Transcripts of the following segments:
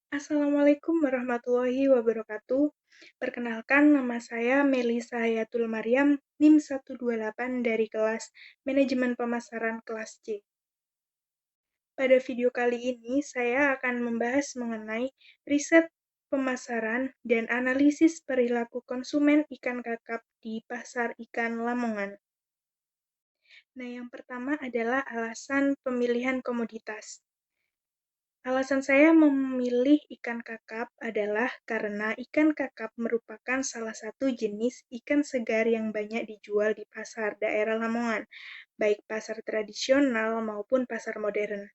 Assalamualaikum warahmatullahi wabarakatuh. Perkenalkan, nama saya Melisa Hayatul Maryam, NIM 128 dari kelas Manajemen Pemasaran kelas C. Pada video kali ini, saya akan membahas mengenai riset pemasaran dan analisis perilaku konsumen ikan kakap di pasar ikan Lamongan. Nah, yang pertama adalah alasan pemilihan komoditas. Alasan saya memilih ikan kakap adalah karena ikan kakap merupakan salah satu jenis ikan segar yang banyak dijual di pasar daerah Lamongan, baik pasar tradisional maupun pasar modern.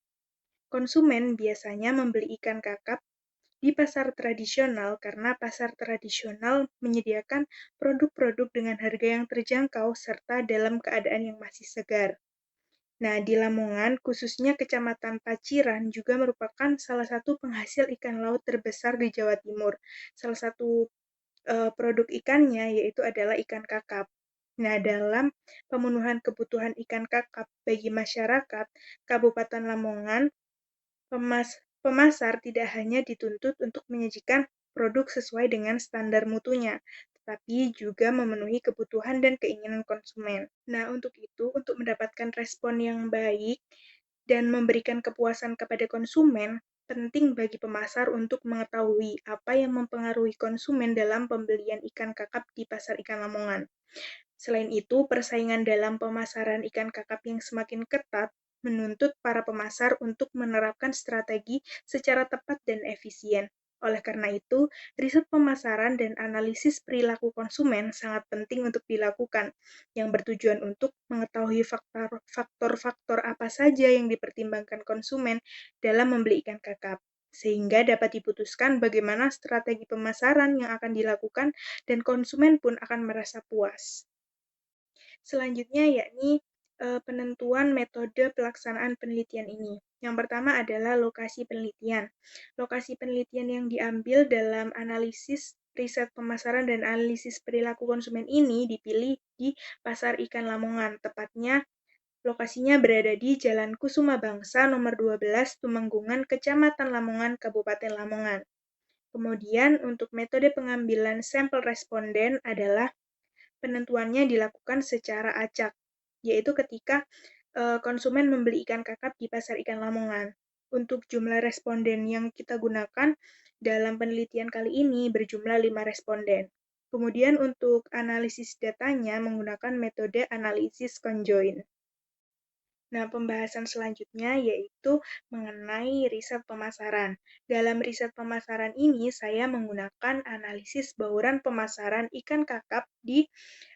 Konsumen biasanya membeli ikan kakap di pasar tradisional karena pasar tradisional menyediakan produk-produk dengan harga yang terjangkau serta dalam keadaan yang masih segar. Nah, di Lamongan, khususnya Kecamatan Paciran, juga merupakan salah satu penghasil ikan laut terbesar di Jawa Timur. Salah satu produk ikannya yaitu adalah ikan kakap. Nah, dalam pemenuhan kebutuhan ikan kakap bagi masyarakat Kabupaten Lamongan, pemasar tidak hanya dituntut untuk menyajikan produk sesuai dengan standar mutunya, tetapi juga memenuhi kebutuhan dan keinginan konsumen. Nah, untuk itu, untuk mendapatkan respon yang baik dan memberikan kepuasan kepada konsumen, penting bagi pemasar untuk mengetahui apa yang mempengaruhi konsumen dalam pembelian ikan kakap di pasar ikan Lamongan. Selain itu, persaingan dalam pemasaran ikan kakap yang semakin ketat menuntut para pemasar untuk menerapkan strategi secara tepat dan efisien. Oleh karena itu, riset pemasaran dan analisis perilaku konsumen sangat penting untuk dilakukan, yang bertujuan untuk mengetahui faktor-faktor apa saja yang dipertimbangkan konsumen dalam membeli ikan kakap, sehingga dapat diputuskan bagaimana strategi pemasaran yang akan dilakukan dan konsumen pun akan merasa puas. Selanjutnya yakni penentuan metode pelaksanaan penelitian ini. Yang pertama adalah lokasi penelitian. Lokasi penelitian yang diambil dalam analisis riset pemasaran dan analisis perilaku konsumen ini dipilih di Pasar Ikan Lamongan, tepatnya lokasinya berada di Jalan Kusuma Bangsa nomor 12 Tumenggungan, Kecamatan Lamongan, Kabupaten Lamongan. Kemudian untuk metode pengambilan sampel responden adalah penentuannya dilakukan secara acak, yaitu ketika konsumen membeli ikan kakap di pasar ikan Lamongan. Untuk jumlah responden yang kita gunakan dalam penelitian kali ini berjumlah 5 responden. Kemudian untuk analisis datanya menggunakan metode analisis conjoint. Nah, pembahasan selanjutnya yaitu mengenai riset pemasaran. Dalam riset pemasaran ini, saya menggunakan analisis bauran pemasaran ikan kakap di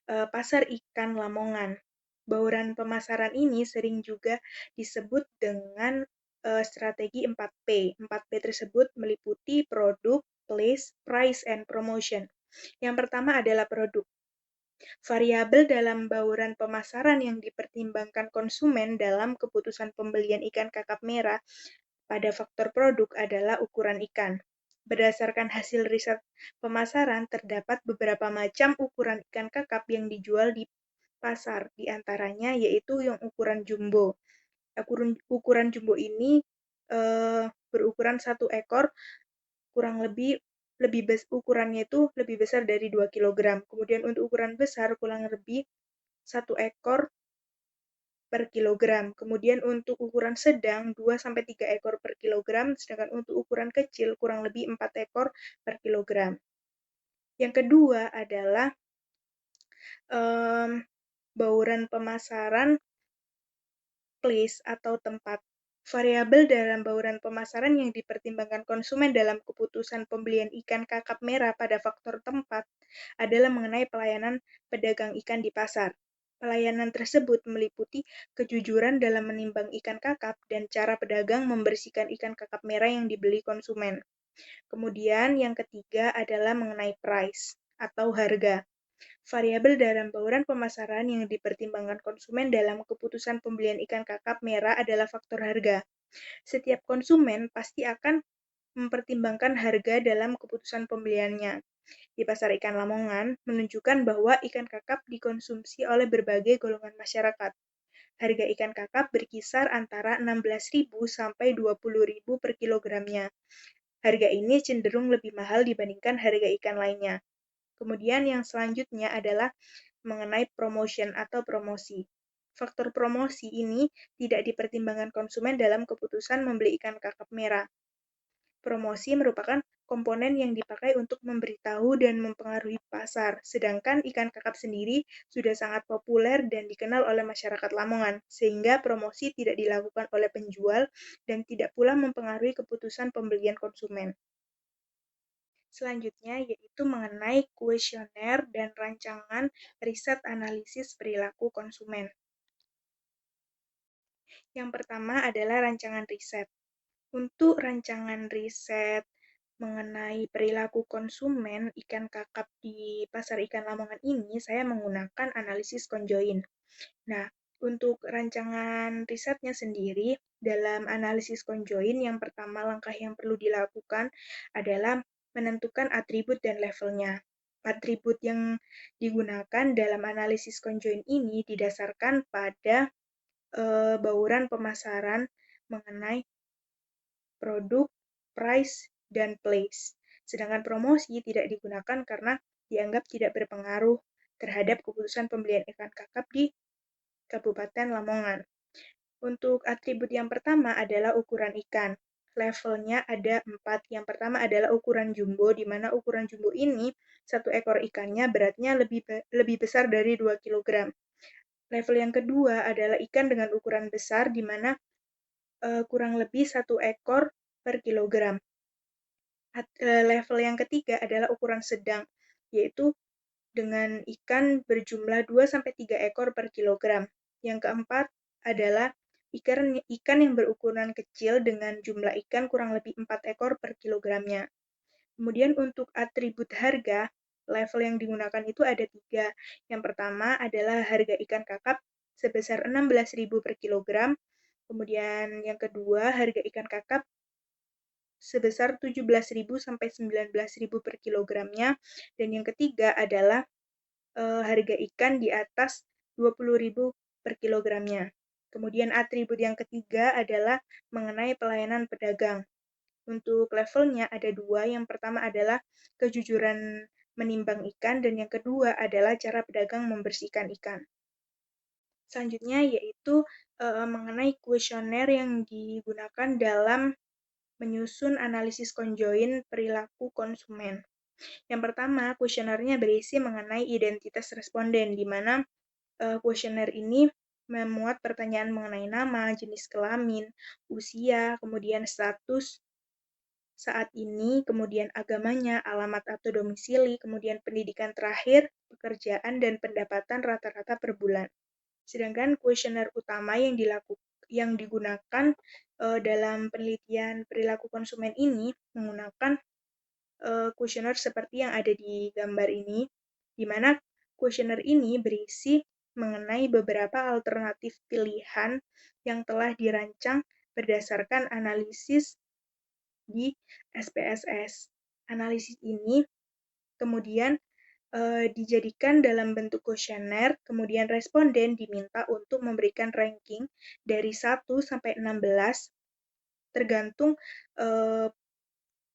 pasar ikan Lamongan. Bauran pemasaran ini sering juga disebut dengan strategi 4P. 4P tersebut meliputi produk, place, price, and promotion. Yang pertama adalah produk. Variabel dalam bauran pemasaran yang dipertimbangkan konsumen dalam keputusan pembelian ikan kakap merah pada faktor produk adalah ukuran ikan. Berdasarkan hasil riset pemasaran, terdapat beberapa macam ukuran ikan kakap yang dijual di pasar, di antaranya yaitu yang ukuran jumbo. Ukuran jumbo ini berukuran 1 ekor, kurang lebih ukurannya itu lebih besar dari 2 kg. Kemudian untuk ukuran besar kurang lebih 1 ekor per kilogram. Kemudian untuk ukuran sedang 2-3 ekor per kilogram, sedangkan untuk ukuran kecil kurang lebih 4 ekor per kilogram. Yang kedua adalah bauran pemasaran place atau tempat. Variabel dalam bauran pemasaran yang dipertimbangkan konsumen dalam keputusan pembelian ikan kakap merah pada faktor tempat adalah mengenai pelayanan pedagang ikan di pasar. Pelayanan tersebut meliputi kejujuran dalam menimbang ikan kakap dan cara pedagang membersihkan ikan kakap merah yang dibeli konsumen. Kemudian yang ketiga adalah mengenai price atau harga. Variabel dalam bauran pemasaran yang dipertimbangkan konsumen dalam keputusan pembelian ikan kakap merah adalah faktor harga. Setiap konsumen pasti akan mempertimbangkan harga dalam keputusan pembeliannya. Di pasar ikan Lamongan menunjukkan bahwa ikan kakap dikonsumsi oleh berbagai golongan masyarakat. Harga ikan kakap berkisar antara 16.000 sampai 20.000 per kilogramnya. harga ini cenderung lebih mahal dibandingkan harga ikan lainnya. Kemudian yang selanjutnya adalah mengenai promotion atau promosi. Faktor promosi ini tidak dipertimbangkan konsumen dalam keputusan membeli ikan kakap merah. Promosi merupakan komponen yang dipakai untuk memberitahu dan mempengaruhi pasar, sedangkan ikan kakap sendiri sudah sangat populer dan dikenal oleh masyarakat Lamongan, sehingga promosi tidak dilakukan oleh penjual dan tidak pula mempengaruhi keputusan pembelian konsumen. Selanjutnya yaitu mengenai kuesioner dan rancangan riset analisis perilaku konsumen. Yang pertama adalah rancangan riset. Untuk rancangan riset mengenai perilaku konsumen ikan kakap di pasar ikan Lamongan ini, saya menggunakan analisis conjoin. Nah, untuk rancangan risetnya sendiri, dalam analisis conjoin, yang pertama langkah yang perlu dilakukan adalah menentukan atribut dan levelnya. Atribut yang digunakan dalam analisis conjoin ini didasarkan pada bauran pemasaran mengenai produk, price, dan place. Sedangkan promosi tidak digunakan karena dianggap tidak berpengaruh terhadap keputusan pembelian ikan kakap di Kabupaten Lamongan. Untuk atribut yang pertama adalah ukuran ikan. Levelnya ada 4. Yang pertama adalah ukuran jumbo, di mana ukuran jumbo ini satu ekor ikannya beratnya lebih besar dari 2 kg. Level yang kedua adalah ikan dengan ukuran besar, di mana kurang lebih 1 ekor per kilogram. Level yang ketiga adalah ukuran sedang, yaitu dengan ikan berjumlah 2-3 ekor per kilogram. Yang keempat adalah ikan yang berukuran kecil dengan jumlah ikan kurang lebih 4 ekor per kilogramnya. Kemudian untuk atribut harga, level yang digunakan itu ada 3. Yang pertama adalah harga ikan kakap sebesar 16.000 per kilogram. Kemudian yang kedua, harga ikan kakap sebesar 17.000 sampai 19.000 per kilogramnya. Dan yang ketiga adalah harga ikan di atas 20.000 per kilogramnya. Kemudian atribut yang ketiga adalah mengenai pelayanan pedagang. Untuk levelnya ada 2. Yang pertama adalah kejujuran menimbang ikan, dan yang kedua adalah cara pedagang membersihkan ikan. Selanjutnya yaitu mengenai kuesioner yang digunakan dalam menyusun analisis conjoin perilaku konsumen. Yang pertama, kuesionernya berisi mengenai identitas responden, di mana kuesioner ini memuat pertanyaan mengenai nama, jenis kelamin, usia, kemudian status saat ini, kemudian agamanya, alamat atau domisili, kemudian pendidikan terakhir, pekerjaan, dan pendapatan rata-rata per bulan. Sedangkan kuesioner utama yang digunakan dalam penelitian perilaku konsumen ini menggunakan kuesioner seperti yang ada di gambar ini, di mana kuesioner ini berisi mengenai beberapa alternatif pilihan yang telah dirancang berdasarkan analisis di SPSS. Analisis ini kemudian dijadikan dalam bentuk kuesioner, kemudian responden diminta untuk memberikan ranking dari 1 sampai 16 tergantung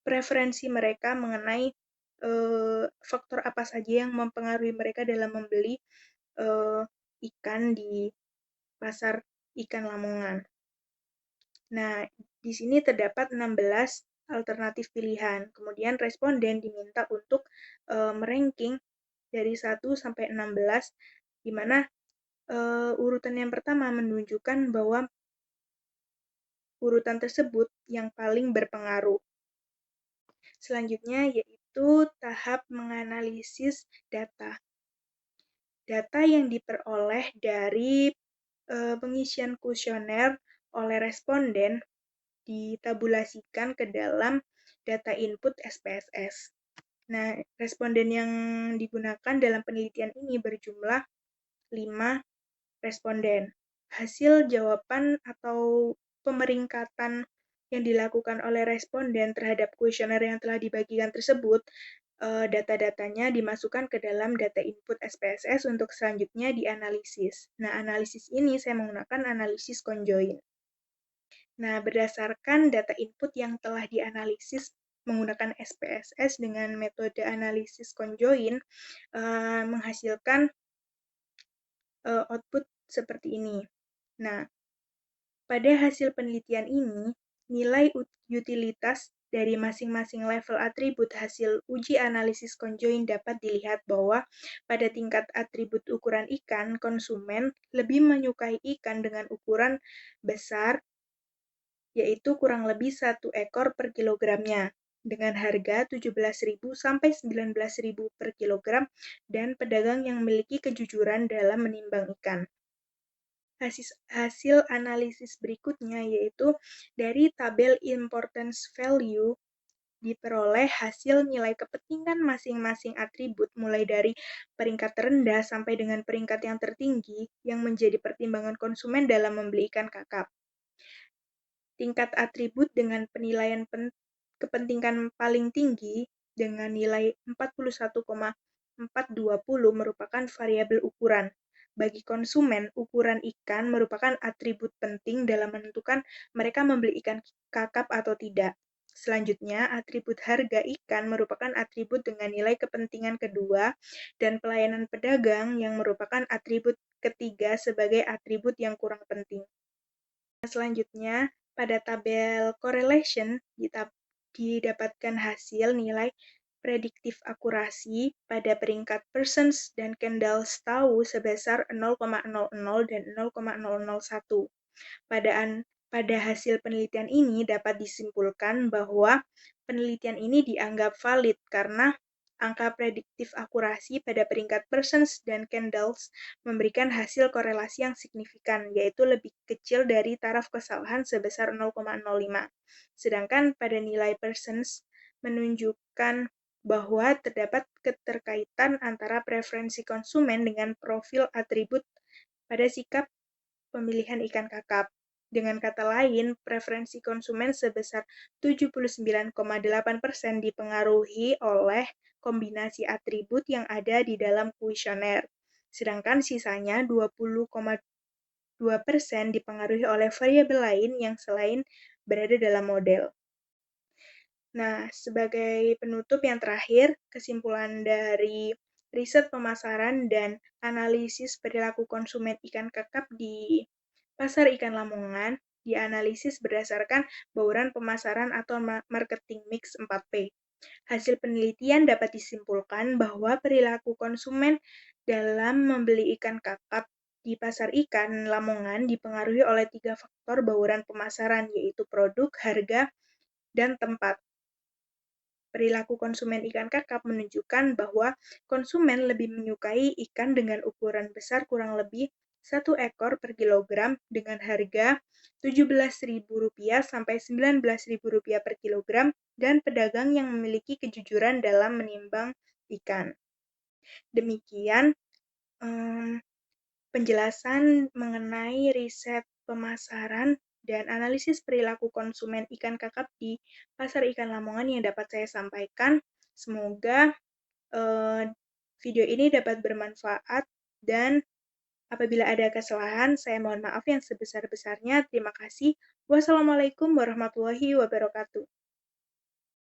preferensi mereka mengenai faktor apa saja yang mempengaruhi mereka dalam membeli ikan di pasar ikan Lamongan. Nah, di sini terdapat 16 alternatif pilihan. Kemudian responden diminta untuk meranking dari 1 sampai 16, di mana urutan yang pertama menunjukkan bahwa urutan tersebut yang paling berpengaruh. Selanjutnya yaitu tahap menganalisis data. Data yang diperoleh dari pengisian kuesioner oleh responden ditabulasikan ke dalam data input SPSS. Nah, responden yang digunakan dalam penelitian ini berjumlah 5 responden. Hasil jawaban atau pemeringkatan yang dilakukan oleh responden terhadap kuesioner yang telah dibagikan tersebut, data-datanya dimasukkan ke dalam data input SPSS untuk selanjutnya dianalisis. Nah, analisis ini saya menggunakan analisis conjoin. Nah, berdasarkan data input yang telah dianalisis menggunakan SPSS dengan metode analisis conjoin menghasilkan output seperti ini. Nah, pada hasil penelitian ini, nilai utilitas dari masing-masing level atribut hasil uji analisis conjoin dapat dilihat bahwa pada tingkat atribut ukuran ikan, konsumen lebih menyukai ikan dengan ukuran besar, yaitu kurang lebih 1 ekor per kilogramnya, dengan harga 17.000 sampai 19.000 per kilogram, dan pedagang yang memiliki kejujuran dalam menimbang ikan. Hasil analisis berikutnya yaitu dari tabel importance value diperoleh hasil nilai kepentingan masing-masing atribut mulai dari peringkat terendah sampai dengan peringkat yang tertinggi yang menjadi pertimbangan konsumen dalam membeli ikan kakap. Tingkat atribut dengan penilaian kepentingan paling tinggi dengan nilai 41,420 merupakan variabel ukuran. Bagi konsumen, ukuran ikan merupakan atribut penting dalam menentukan mereka membeli ikan kakap atau tidak. Selanjutnya, atribut harga ikan merupakan atribut dengan nilai kepentingan kedua, dan pelayanan pedagang yang merupakan atribut ketiga sebagai atribut yang kurang penting. Selanjutnya, pada tabel correlation didapatkan hasil nilai prediktif akurasi pada peringkat persons dan candles tahu sebesar 0,00 dan 0,001. Pada hasil penelitian ini dapat disimpulkan bahwa penelitian ini dianggap valid karena angka prediktif akurasi pada peringkat persons dan candles memberikan hasil korelasi yang signifikan, yaitu lebih kecil dari taraf kesalahan sebesar 0,05. Sedangkan pada nilai persons menunjukkan bahwa terdapat keterkaitan antara preferensi konsumen dengan profil atribut pada sikap pemilihan ikan kakap. Dengan kata lain, preferensi konsumen sebesar 79,8% dipengaruhi oleh kombinasi atribut yang ada di dalam kuesioner, sedangkan sisanya 20,2% dipengaruhi oleh variabel lain yang selain berada dalam model. Nah, sebagai penutup yang terakhir, kesimpulan dari riset pemasaran dan analisis perilaku konsumen ikan kakap di Pasar Ikan Lamongan dianalisis berdasarkan bauran pemasaran atau marketing mix 4P. Hasil penelitian dapat disimpulkan bahwa perilaku konsumen dalam membeli ikan kakap di Pasar Ikan Lamongan dipengaruhi oleh 3 faktor bauran pemasaran, yaitu produk, harga, dan tempat. Perilaku konsumen ikan kakap menunjukkan bahwa konsumen lebih menyukai ikan dengan ukuran besar kurang lebih 1 ekor per kilogram dengan harga Rp17.000 sampai Rp19.000 per kilogram, dan pedagang yang memiliki kejujuran dalam menimbang ikan. Demikian penjelasan mengenai riset pemasaran dan analisis perilaku konsumen ikan kakap di Pasar Ikan Lamongan yang dapat saya sampaikan. Semoga video ini dapat bermanfaat, dan apabila ada kesalahan, saya mohon maaf yang sebesar-besarnya. Terima kasih. Wassalamualaikum warahmatullahi wabarakatuh.